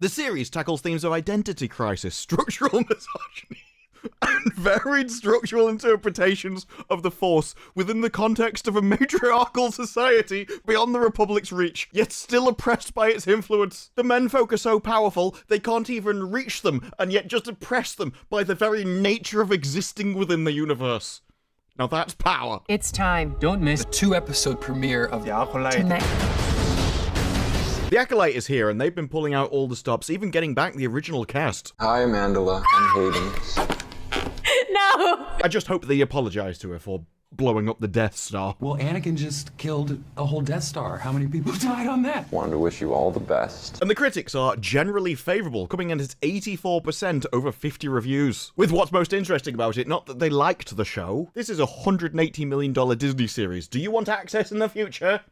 The series tackles themes of identity crisis, structural misogyny, and varied structural interpretations of the Force within the context of a matriarchal society beyond the Republic's reach, yet still oppressed by its influence. The menfolk are so powerful, they can't even reach them, and yet just oppress them by the very nature of existing within the universe. Now that's power. It's time. Don't miss the 2-episode premiere of The Acolyte. The Acolyte is here, and they've been pulling out all the stops, even getting back the original cast. Hi, Mandela. I'm Hayden. No! I just hope they apologize to her for blowing up the Death Star. Well, Anakin just killed a whole Death Star. How many people died on that? Wanted to wish you all the best. And the critics are generally favourable, coming in at 84% over 50 reviews. With what's most interesting about it, not that they liked the show. This is a $180 million Disney series. Do you want access in the future?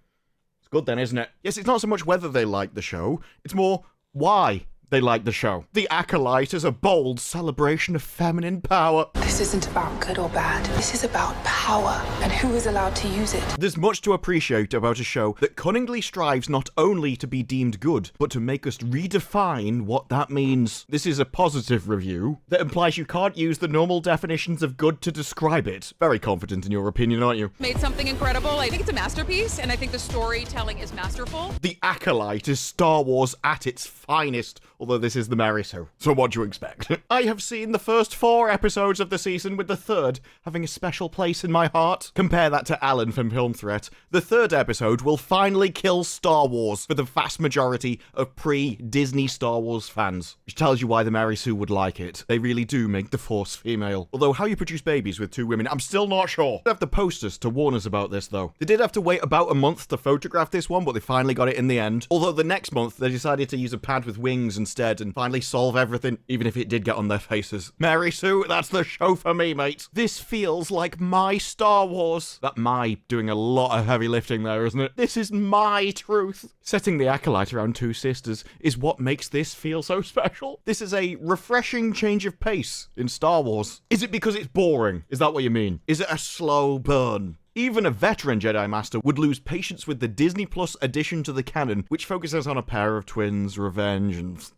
It's good then, isn't it? Yes, it's not so much whether they like the show, it's more why they like the show. The Acolyte is a bold celebration of feminine power. This isn't about good or bad. This is about power and who is allowed to use it. There's much to appreciate about a show that cunningly strives not only to be deemed good, but to make us redefine what that means. This is a positive review that implies you can't use the normal definitions of good to describe it. Very confident in your opinion, aren't you? Made something incredible. I think it's a masterpiece, and I think the storytelling is masterful. The Acolyte is Star Wars at its finest, although this is the Menace, so what do you expect? I have seen the first 4 episodes of the season, with the third having a special place in my heart. Compare that to Alan from Film Threat. The third episode will finally kill Star Wars for the vast majority of pre-Disney Star Wars fans, which tells you why the Menace would like it. They really do make the Force female. Although how you produce babies with 2 women, I'm still not sure. They have the posters to warn us about this, though. They did have to wait about a month to photograph this one, but they finally got it in the end. Although the next month, they decided to use a pad with wings instead and finally solve everything, even if it did get on their faces. Mary Sue, that's the show for me, mate. This feels like my Star Wars. That my doing a lot of heavy lifting there, isn't it? This is my truth. Setting the Acolyte around 2 sisters is what makes this feel so special. This is a refreshing change of pace in Star Wars. Is it because it's boring? Is that what you mean? Is it a slow burn? Even a veteran Jedi Master would lose patience with the Disney Plus addition to the canon, which focuses on a pair of twins, revenge, and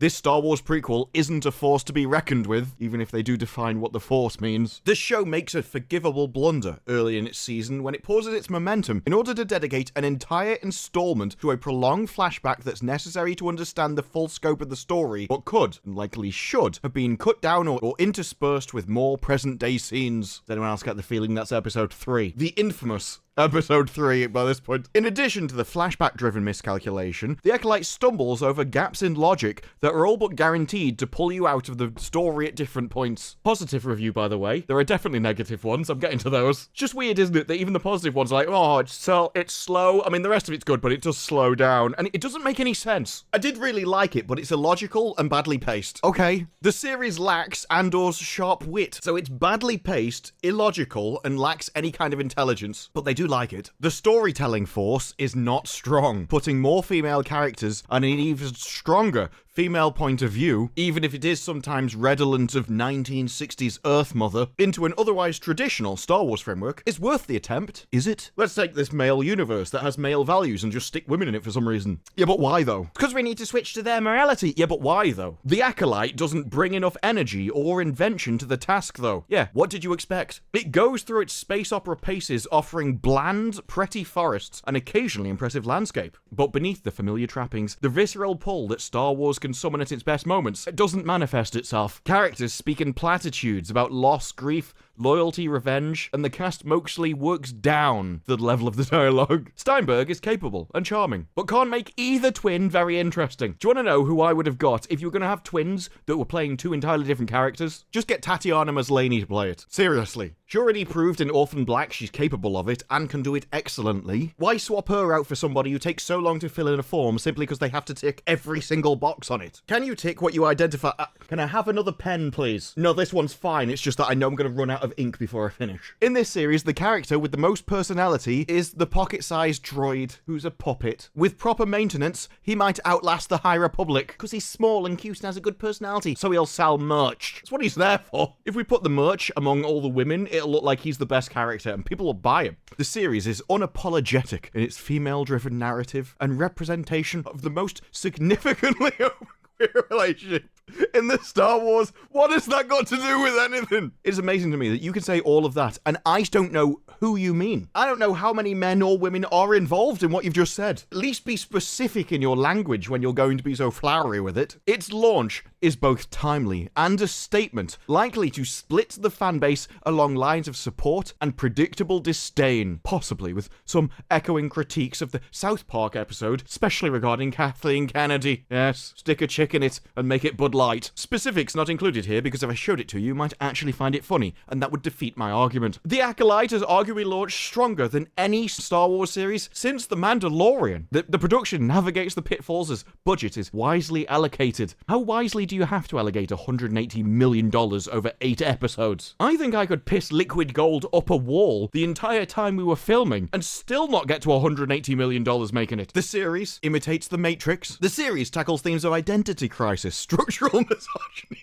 this Star Wars prequel isn't a force to be reckoned with, even if they do define what the Force means. The show makes a forgivable blunder early in its season when it pauses its momentum in order to dedicate an entire installment to a prolonged flashback that's necessary to understand the full scope of the story, but could, and likely should, have been cut down or interspersed with more present-day scenes. Does anyone else get the feeling that's episode 3? The infamous Episode 3 by this point. In addition to the flashback-driven miscalculation, the Acolyte stumbles over gaps in logic that are all but guaranteed to pull you out of the story at different points. Positive review, by the way. There are definitely negative ones. I'm getting to those. It's just weird, isn't it, that even the positive ones are like, oh, it's slow. I mean, the rest of it's good, but it does slow down. And it doesn't make any sense. I did really like it, but it's illogical and badly paced. Okay. The series lacks Andor's sharp wit, so it's badly paced, illogical, and lacks any kind of intelligence. But they do like it. The storytelling force is not strong, putting more female characters and an even stronger female point of view, even if it is sometimes redolent of 1960s Earth Mother, into an otherwise traditional Star Wars framework, is worth the attempt, is it? Let's take this male universe that has male values and just stick women in it for some reason. Yeah, but why though? Because we need to switch to their morality. Yeah, but why though? The Acolyte doesn't bring enough energy or invention to the task though. Yeah, what did you expect? It goes through its space opera paces, offering bland, pretty forests and occasionally impressive landscape. But beneath the familiar trappings, the visceral pull that Star Wars can summon at its best moments, it doesn't manifest itself. Characters speak in platitudes about loss, grief, loyalty, revenge, and the cast mostly works down the level of the dialogue. Steinberg is capable and charming, but can't make either twin very interesting. Do you want to know who I would have got if you were going to have twins that were playing 2 entirely different characters? Just get Tatiana Maslany to play it. Seriously. She already proved in Orphan Black she's capable of it and can do it excellently. Why swap her out for somebody who takes so long to fill in a form simply because they have to tick every single box on it? Can you tick what you identify? Can I have another pen, please? No, this one's fine. It's just that I know I'm going to run out out of ink before I finish. In this series, the character with the most personality is the pocket-sized droid who's a puppet. With proper maintenance, he might outlast the High Republic because he's small and cute and has a good personality, so he'll sell merch. That's what he's there for. If we put the merch among all the women, it'll look like he's the best character and people will buy him. The series is unapologetic in its female-driven narrative and representation of the most significantly queer relationship in the Star Wars. What has that got to do with anything? It's amazing to me that you can say all of that and I don't know who you mean. I don't know how many men or women are involved in what you've just said. At least be specific in your language when you're going to be so flowery with it. Its launch is both timely and a statement likely to split the fanbase along lines of support and predictable disdain, possibly with some echoing critiques of the South Park episode, especially regarding Kathleen Kennedy. Yes, stick a chick in it and make it Bud Light. Specifics not included here because if I showed it to you, you might actually find it funny, and that would defeat my argument. The Acolyte has arguably launched stronger than any Star Wars series since The Mandalorian. The production navigates the pitfalls as budget is wisely allocated. How wisely do you have to allocate $180 million over 8 episodes? I think I could piss liquid gold up a wall the entire time we were filming and still not get to $180 million making it. The series imitates The Matrix. The series tackles themes of identity crisis, structural misogyny,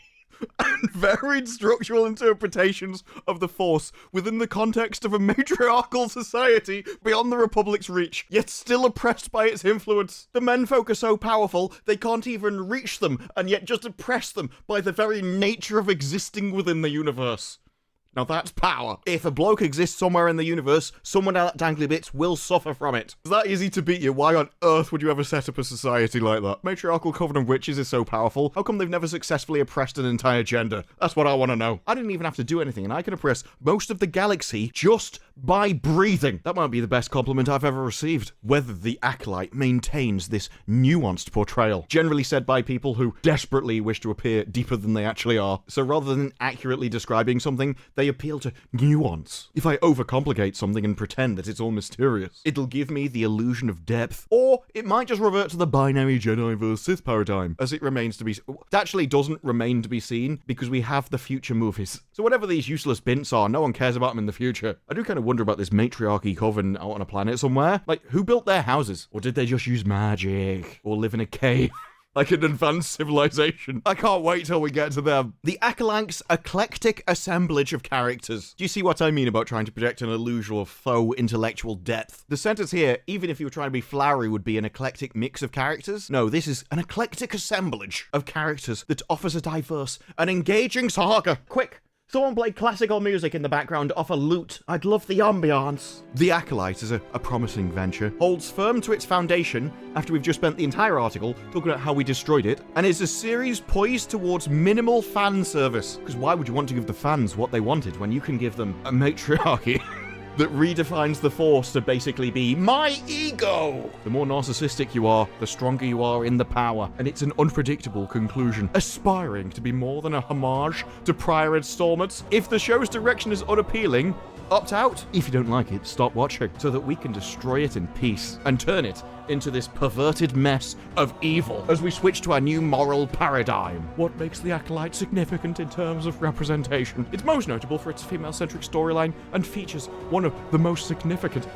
and varied structural interpretations of the Force within the context of a matriarchal society beyond the Republic's reach, yet still oppressed by its influence. The menfolk are so powerful, they can't even reach them, and yet just oppress them by the very nature of existing within the universe. Now that's power. If a bloke exists somewhere in the universe, someone out dangly bits will suffer from it. It's that easy to beat you. Why on earth would you ever set up a society like that? Matriarchal coven of witches is so powerful. How come they've never successfully oppressed an entire gender? That's what I want to know. I didn't even have to do anything, and I can oppress most of the galaxy just by breathing. That might be the best compliment I've ever received. Whether the Acolyte maintains this nuanced portrayal, generally said by people who desperately wish to appear deeper than they actually are. So rather than accurately describing something, they appeal to nuance. If I overcomplicate something and pretend that it's all mysterious, it'll give me the illusion of depth, or it might just revert to the binary Jedi versus Sith paradigm, as it remains to be... It actually doesn't remain to be seen, because we have the future movies. So whatever these useless bints are, no one cares about them in the future. I do kind of wonder about this matriarchy coven out on a planet somewhere. Like, who built their houses? Or did they just use magic? Or live in a cave? Like an advanced civilization. I can't wait till we get to them. The Acolyte's eclectic assemblage of characters. Do you see what I mean about trying to project an illusion of faux intellectual depth? The sentence here, even if you were trying to be flowery, would be an eclectic mix of characters. No, this is an eclectic assemblage of characters that offers a diverse and engaging saga. Quick! Someone play classical music in the background off a lute. I'd love the ambiance. The Acolyte is a promising venture, holds firm to its foundation after we've just spent the entire article talking about how we destroyed it, and is a series poised towards minimal fan service. Because why would you want to give the fans what they wanted when you can give them a matriarchy that redefines the Force to basically be my ego? The more narcissistic you are, the stronger you are in the power, and it's an unpredictable conclusion, aspiring to be more than a homage to prior installments. If the show's direction is unappealing, opt out. If you don't like it, stop watching, so that we can destroy it in peace and turn it into this perverted mess of evil as we switch to our new moral paradigm. What makes the Acolyte significant in terms of representation? It's most notable for its female-centric storyline and features one of the most significant...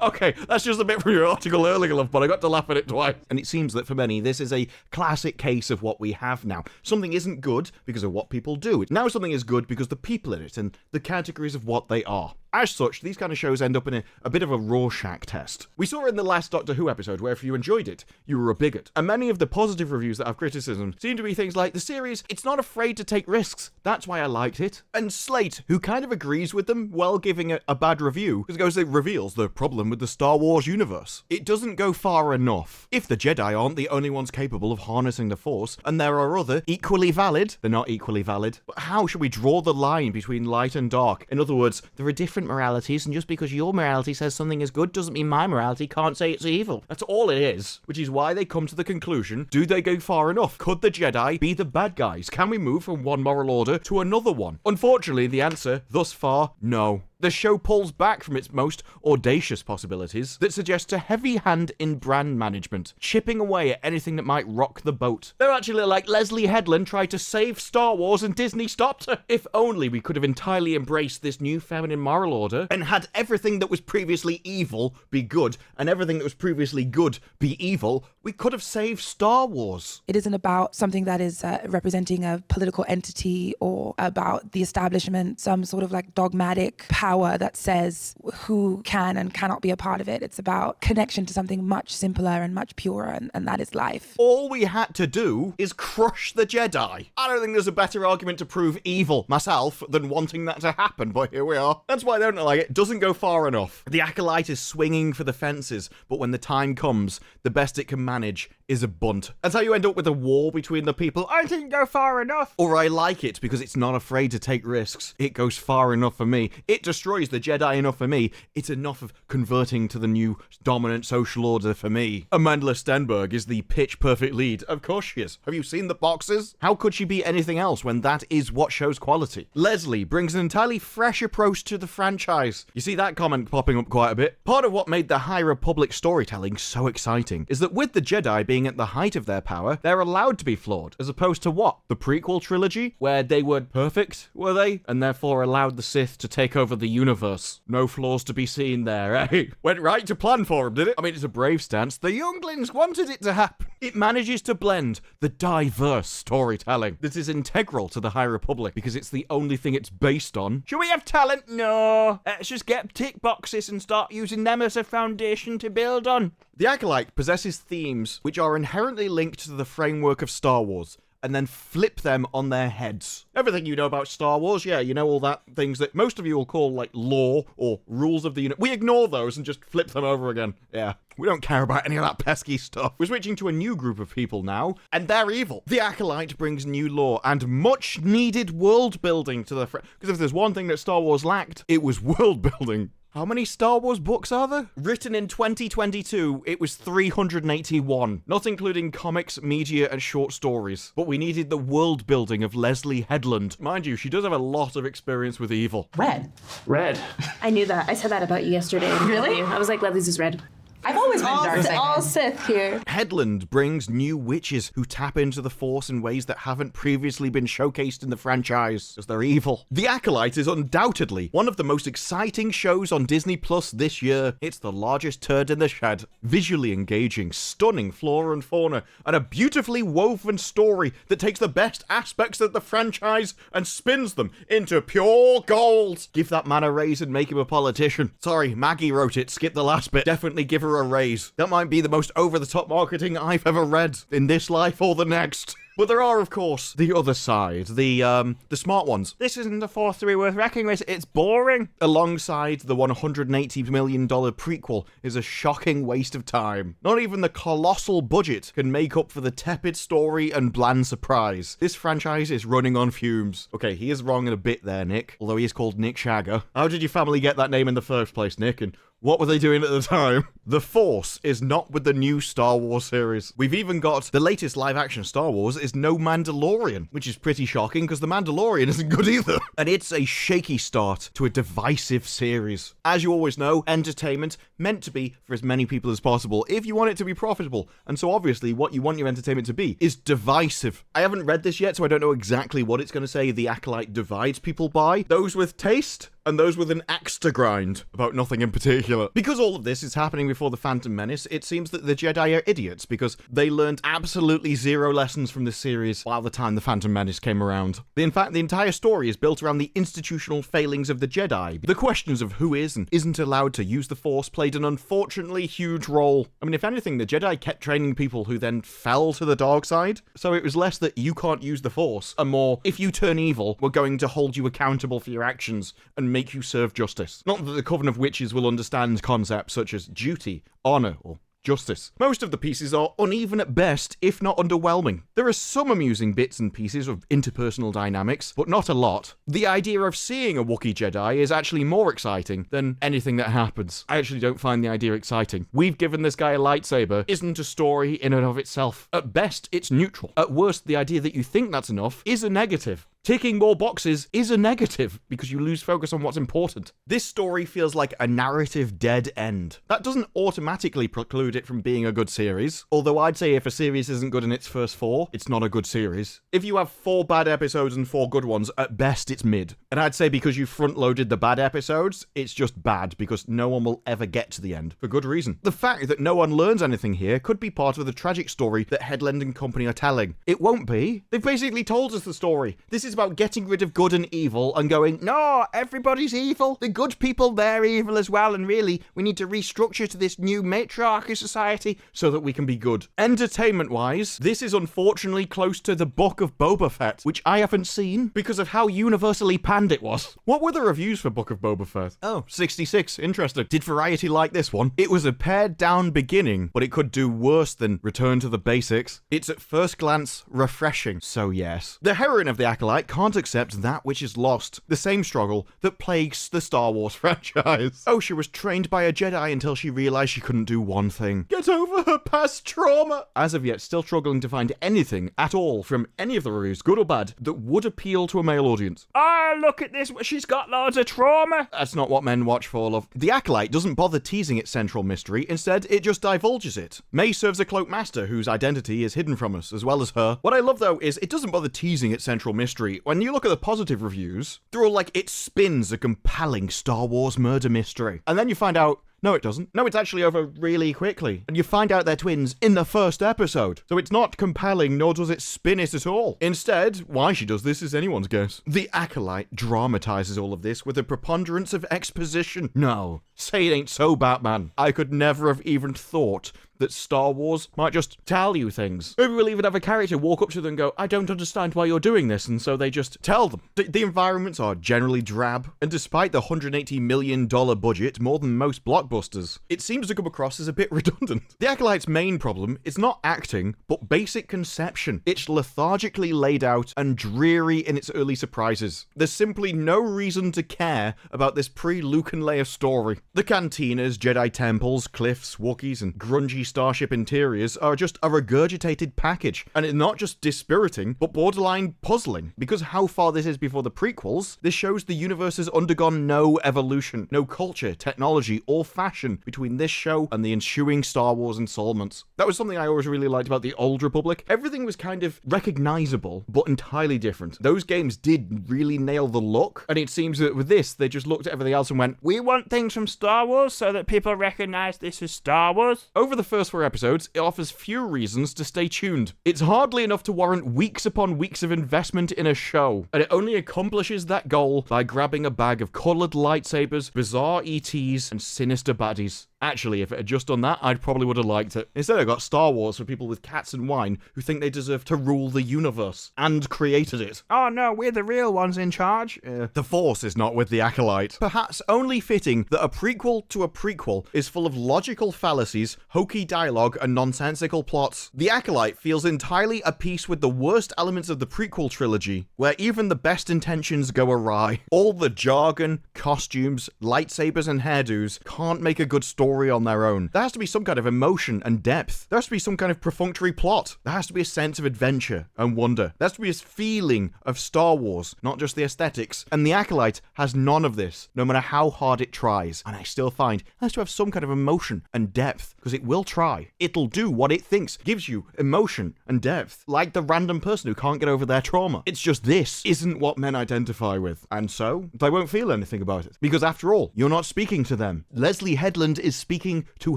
Okay, that's just a bit from your article earlier, love, but I got to laugh at it twice. And it seems that for many, this is a classic case of what we have now. Something isn't good because of what people do. Now something is good because the people in it and the categories of what they are. As such, these kind of shows end up in a bit of a Rorschach test. We saw it in the last Doctor Who episode, where if you enjoyed it, you were a bigot. And many of the positive reviews that have criticism seem to be things like, the series, it's not afraid to take risks. That's why I liked it. And Slate, who kind of agrees with them while giving it a bad review, because it reveals the problem with the Star Wars universe. It doesn't go far enough. If the Jedi aren't the only ones capable of harnessing the Force, and there are other equally valid, they're not equally valid. But how should we draw the line between light and dark? In other words, there are different moralities, and just because your morality says something is good doesn't mean my morality can't say it's evil. That's all it is. Which is why they come to the conclusion, do they go far enough? Could the Jedi be the bad guys? Can we move from one moral order to another one? Unfortunately, the answer, thus far, no. The show pulls back from its most audacious possibilities that suggest a heavy hand in brand management, chipping away at anything that might rock the boat. They're actually like Leslye Headland tried to save Star Wars and Disney stopped her. If only we could have entirely embraced this new feminine moral order and had everything that was previously evil be good and everything that was previously good be evil, we could have saved Star Wars. It isn't about something that is representing a political entity or about the establishment, some sort of like dogmatic power that says who can and cannot be a part of it. It's about connection to something much simpler and much purer, and that is life. All we had to do is crush the Jedi. I don't think there's a better argument to prove evil myself than wanting that to happen, but here we are. That's why I don't like it. Doesn't go far enough. The Acolyte is swinging for the fences, but when the time comes, the best it can manage is a bunt. That's how you end up with a war between the people. I didn't go far enough. Or I like it because it's not afraid to take risks. It goes far enough for me. It destroys the Jedi enough for me. It's enough of converting to the new dominant social order for me. Amanda Stenberg is the pitch perfect lead. Of course she is. Have you seen the boxes? How could she be anything else when that is what shows quality? Leslye brings an entirely fresh approach to the franchise. You see that comment popping up quite a bit. Part of what made the High Republic storytelling so exciting is that with the Jedi being at the height of their power, they're allowed to be flawed, as opposed to what? The prequel trilogy, where they were perfect, were they? And therefore allowed the Sith to take over the universe. No flaws to be seen there, eh? Went right to plan for them, did it? I mean, it's a brave stance. The younglings wanted it to happen. It manages to blend the diverse storytelling that is integral to the High Republic because it's the only thing it's based on. Should we have talent? No. Let's just get tick boxes and start using them as a foundation to build on. The Acolyte possesses themes which are inherently linked to the framework of Star Wars, and then flip them on their heads. Everything you know about Star Wars, yeah, you know all that things that most of you will call like lore or rules of the universe. We ignore those and just flip them over again. Yeah, we don't care about any of that pesky stuff. We're switching to a new group of people now, and they're evil. The Acolyte brings new lore and much needed world building to the because if there's one thing that Star Wars lacked, it was world building. How many Star Wars books are there? Written in 2022, it was 381, not including comics, media, and short stories. But we needed the world building of Leslye Headland. Mind you, she does have a lot of experience with evil. Red. Red. I knew that. I said that about you yesterday. Really? I was like, Leslie's is red. I've always been dark. All Sith here. Headland brings new witches who tap into the Force in ways that haven't previously been showcased in the franchise, because they're evil. The Acolyte is undoubtedly one of the most exciting shows on Disney Plus this year. It's the largest turd in the shed. Visually engaging, stunning flora and fauna, and a beautifully woven story that takes the best aspects of the franchise and spins them into pure gold. Give that man a raise and make him a politician. Sorry, Maggie wrote it. Skip the last bit. Definitely give her a raise. That might be the most over-the-top marketing I've ever read in this life or the next. But there are, of course, the other side, the smart ones. This isn't a Force to be worth reckoning with, it's boring. Alongside the $180 million prequel is a shocking waste of time. Not even the colossal budget can make up for the tepid story and bland surprise. This franchise is running on fumes. Okay, he is wrong in a bit there, Nick, although he is called Nick Shagger. How did your family get that name in the first place, Nick, and what were they doing at the time? The Force is not with the new Star Wars series. We've even got the latest live-action Star Wars is no Mandalorian, which is pretty shocking because the Mandalorian isn't good either. And it's a shaky start to a divisive series. As you always know, entertainment meant to be for as many people as possible if you want it to be profitable. And so obviously what you want your entertainment to be is divisive. I haven't read this yet, so I don't know exactly what it's going to say The Acolyte divides people by. Those with taste and those with an axe to grind about nothing in particular. Because all of this is happening before The Phantom Menace, it seems that the Jedi are idiots because they learned absolutely zero lessons from this series by the time The Phantom Menace came around. In fact, the entire story is built around the institutional failings of the Jedi. The questions of who is and isn't allowed to use the Force played an unfortunately huge role. I mean, if anything, the Jedi kept training people who then fell to the dark side. So it was less that you can't use the Force, and more, if you turn evil, we're going to hold you accountable for your actions and make you serve justice. Not that the Coven of Witches will understand concepts such as duty, honor, or justice. Most of the pieces are uneven at best, if not underwhelming. There are some amusing bits and pieces of interpersonal dynamics, but not a lot. The idea of seeing a Wookiee Jedi is actually more exciting than anything that happens. I actually don't find the idea exciting. We've given this guy a lightsaber isn't a story in and of itself. At best, it's neutral. At worst, the idea that you think that's enough is a negative. Ticking more boxes is a negative because you lose focus on what's important. This story feels like a narrative dead end. That doesn't automatically preclude it from being a good series, although I'd say if a series isn't good in its first 4, it's not a good series. If you have 4 bad episodes and 4 good ones, at best it's mid. And I'd say because you front-loaded the bad episodes, it's just bad because no one will ever get to the end, for good reason. The fact that no one learns anything here could be part of the tragic story that Headland and company are telling. It won't be. They've basically told us the story. This is about getting rid of good and evil and going, no, everybody's evil. The good people, they're evil as well, and really, we need to restructure to this new matriarchy society so that we can be good. Entertainment-wise, this is unfortunately close to the Book of Boba Fett, which I haven't seen because of how universally panned it was. What were the reviews for Book of Boba Fett? Oh, 66. Interesting. Did Variety like this one? It was a pared-down beginning, but it could do worse than return to the basics. It's at first glance refreshing, so yes. The heroine of The Acolyte can't accept that which is lost, the same struggle that plagues the Star Wars franchise. Oh, she was trained by a Jedi until she realized she couldn't do one thing. Get over her past trauma! As of yet, still struggling to find anything at all from any of the reviews, good or bad, that would appeal to a male audience. Oh, look at this, she's got loads of trauma! That's not what men watch for, love. The Acolyte doesn't bother teasing its central mystery, instead it just divulges it. May serves a cloak master whose identity is hidden from us, as well as her. What I love though is it doesn't bother teasing its central mystery. When you look at the positive reviews, they're all like, it spins a compelling Star Wars murder mystery. And then you find out, no, it doesn't. No, it's actually over really quickly. And you find out they're twins in the first episode. So it's not compelling, nor does it spin it at all. Instead, why she does this is anyone's guess. The Acolyte dramatizes all of this with a preponderance of exposition. No, say it ain't so, Batman. I could never have even thought that Star Wars might just tell you things. Maybe we'll even have a character walk up to them and go, I don't understand why you're doing this, and so they just tell them. The environments are generally drab, and despite the $180 million budget, more than most blockbusters, it seems to come across as a bit redundant. The Acolyte's main problem is not acting, but basic conception. It's lethargically laid out and dreary in its early surprises. There's simply no reason to care about this pre-Luke and Leia story. The cantinas, Jedi temples, cliffs, Wookiees, and grungy starship interiors are just a regurgitated package, and it's not just dispiriting, but borderline puzzling. Because how far this is before the prequels, this shows the universe has undergone no evolution, no culture, technology, or fashion between this show and the ensuing Star Wars installments. That was something I always really liked about the Old Republic. Everything was kind of recognizable, but entirely different. Those games did really nail the look, and it seems that with this, they just looked at everything else and went, we want things from Star Wars so that people recognize this is Star Wars. Over the first 4 episodes, it offers few reasons to stay tuned. It's hardly enough to warrant weeks upon weeks of investment in a show, and it only accomplishes that goal by grabbing a bag of colored lightsabers, bizarre ETs, and sinister baddies. Actually, if it had just done that, I probably would have liked it. Instead, I got Star Wars for people with cats and wine who think they deserve to rule the universe and created it. Oh no, we're the real ones in charge. The Force is not with the Acolyte. Perhaps only fitting that a prequel to a prequel is full of logical fallacies, hokey dialogue, and nonsensical plots. The Acolyte feels entirely at peace with the worst elements of the prequel trilogy, where even the best intentions go awry. All the jargon, costumes, lightsabers, and hairdos can't make a good story on their own. There has to be some kind of emotion and depth. There has to be some kind of perfunctory plot. There has to be a sense of adventure and wonder. There has to be this feeling of Star Wars, not just the aesthetics. And The Acolyte has none of this, no matter how hard it tries. And I still find it has to have some kind of emotion and depth, because it will try. It'll do what it thinks gives you emotion and depth, like the random person who can't get over their trauma. It's just this isn't what men identify with, and so they won't feel anything about it. Because after all, you're not speaking to them. Leslye Headland is speaking to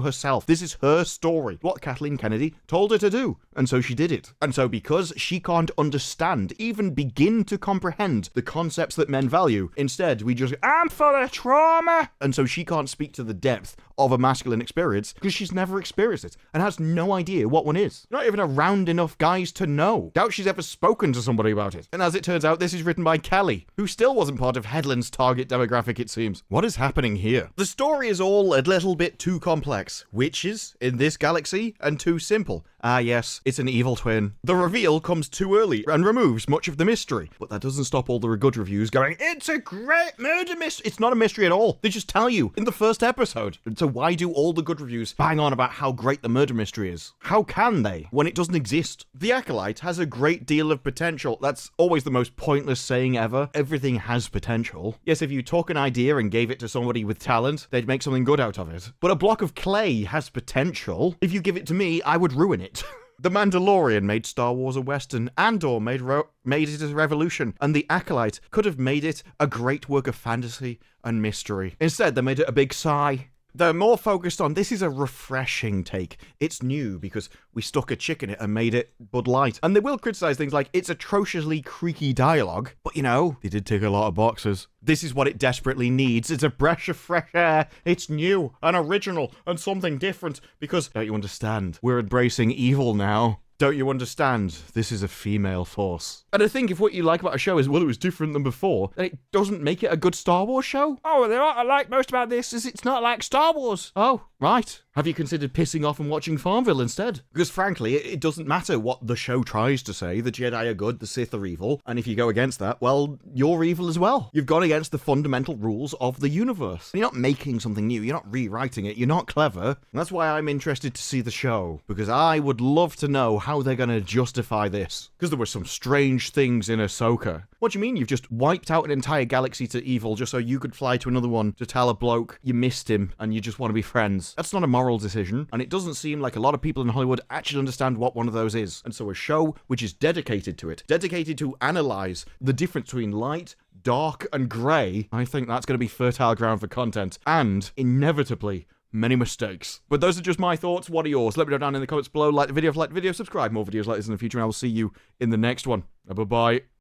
herself. This is her story. What Kathleen Kennedy told her to do. And so she did it. And so because she can't understand, even begin to comprehend the concepts that men value, instead we just, I'm full of trauma. And so she can't speak to the depth of a masculine experience because she's never experienced it and has no idea what one is. Not even around enough guys to know. Doubt she's ever spoken to somebody about it. And as it turns out, this is written by Kelly, who still wasn't part of Headland's target demographic, it seems. What is happening here? The story is all a little bit too complex. Witches in this galaxy and too simple. Ah yes, it's an evil twin. The reveal comes too early and removes much of the mystery, but that doesn't stop all the good reviews going, it's a great murder mystery. It's not a mystery at all. They just tell you in the first episode. So why do all the good reviews bang on about how great the murder mystery is? How can they, when it doesn't exist? The Acolyte has a great deal of potential. That's always the most pointless saying ever. Everything has potential. Yes, if you took an idea and gave it to somebody with talent, they'd make something good out of it. But a block of clay has potential. If you give it to me, I would ruin it. The Mandalorian made Star Wars a Western, Andor made it a revolution, and The Acolyte could have made it a great work of fantasy and mystery. Instead, they made it a big sigh. They're more focused on, this is a refreshing take. It's new because we stuck a chick in it and made it Bud Light. And they will criticize things like, it's atrociously creaky dialogue, but you know, they did tick a lot of boxes. This is what it desperately needs. It's a breath of fresh air. It's new and original and something different because, don't you understand, we're embracing evil now. Don't you understand? This is a female force. And I think if what you like about a show is, well, it was different than before, then it doesn't make it a good Star Wars show. Oh, what I like most about this is it's not like Star Wars. Oh, right. Have you considered pissing off and watching Farmville instead? Because frankly, it doesn't matter what the show tries to say. The Jedi are good, the Sith are evil. And if you go against that, well, you're evil as well. You've gone against the fundamental rules of the universe. You're not making something new. You're not rewriting it. You're not clever. And that's why I'm interested to see the show. Because I would love to know how they're going to justify this. Because there were some strange things in Ahsoka. What do you mean you've just wiped out an entire galaxy to evil just so you could fly to another one to tell a bloke you missed him and you just want to be friends? That's not a moral decision, and it doesn't seem like a lot of people in Hollywood actually understand what one of those is. And so a show which is dedicated to it, dedicated to analyze the difference between light, dark, and grey, I think that's going to be fertile ground for content, and inevitably many mistakes. But those are just my thoughts. What are yours? Let me know down in the comments below. Like the video if you like the video, subscribe more videos like this in the future, and I will see you in the next one. Bye-bye.